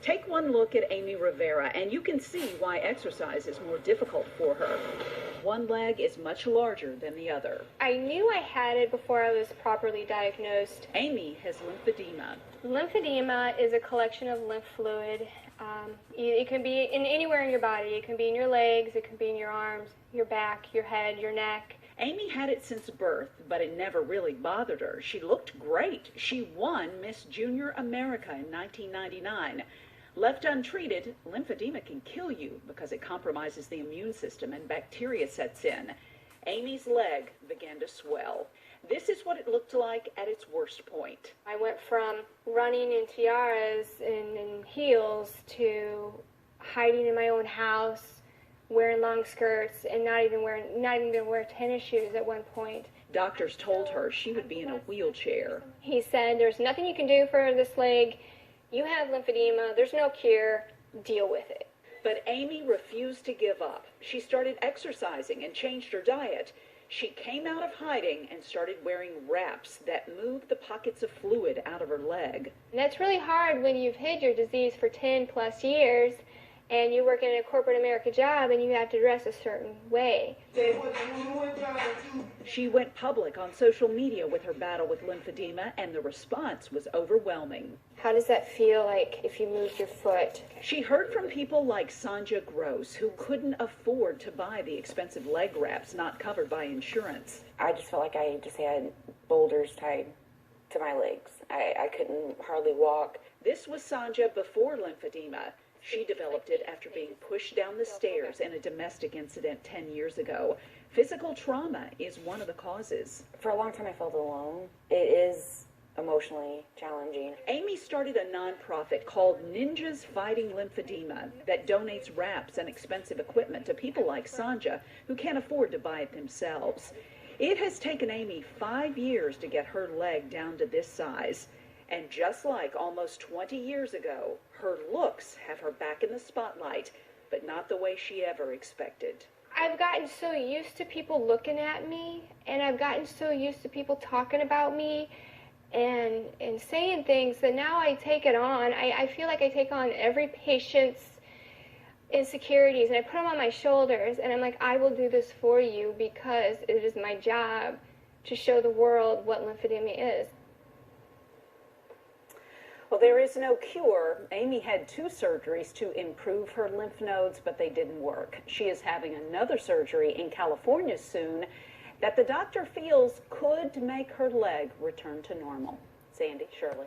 Take one look at Amy Rivera, and you can see why exercise is more difficult for her. One leg is much larger than the other. I knew I had it before I was properly diagnosed. Amy has lymphedema. Lymphedema is a collection of lymph fluid. It can be anywhere in your body. It can be in your legs, it can be in your arms, your back, your head, your neck. Amy had it since birth, but it never really bothered her. She looked great. She won Miss Junior America in 1999. Left untreated, lymphedema can kill you because it compromises the immune system and bacteria sets in. Amy's leg began to swell. This is what it looked like at its worst point. I went from running in tiaras and heels to hiding in my own house, wearing long skirts, and not even gonna wear tennis shoes at one point. Doctors told her she would be in a wheelchair. He said, "There's nothing you can do for this leg. You have lymphedema. There's no cure. Deal with it." But Amy refused to give up. She started exercising and changed her diet. She came out of hiding and started wearing wraps that moved the pockets of fluid out of her leg. And that's really hard when you've hid your disease for 10 plus years and you work in a corporate America job and you have to dress a certain way. She went public on social media with her battle with lymphedema, and the response was overwhelming. How does that feel like if you moved your foot? She heard from people like Sanja Gross, who couldn't afford to buy the expensive leg wraps not covered by insurance. I just felt like I just had boulders tied to my legs. I couldn't hardly walk. This was Sanja before lymphedema. She developed it after being pushed down the stairs in a domestic incident 10 years ago. Physical trauma is one of the causes. For a long time I felt alone. It is emotionally challenging. Amy started a nonprofit called Ninjas Fighting Lymphedema that donates wraps and expensive equipment to people like Sanja who can't afford to buy it themselves. It has taken Amy 5 years to get her leg down to this size. And just like almost 20 years ago, her looks have her back in the spotlight, but not the way she ever expected. I've gotten so used to people looking at me, and I've gotten so used to people talking about me and saying things that now I take it on. I feel like I take on every patient's insecurities, and I put them on my shoulders, and I'm like, I will do this for you because it is my job to show the world what lymphedema is. Well, there is no cure. Amy had 2 surgeries to improve her lymph nodes, but they didn't work. She is having another surgery in California soon that the doctor feels could make her leg return to normal. Sandy, Shirley.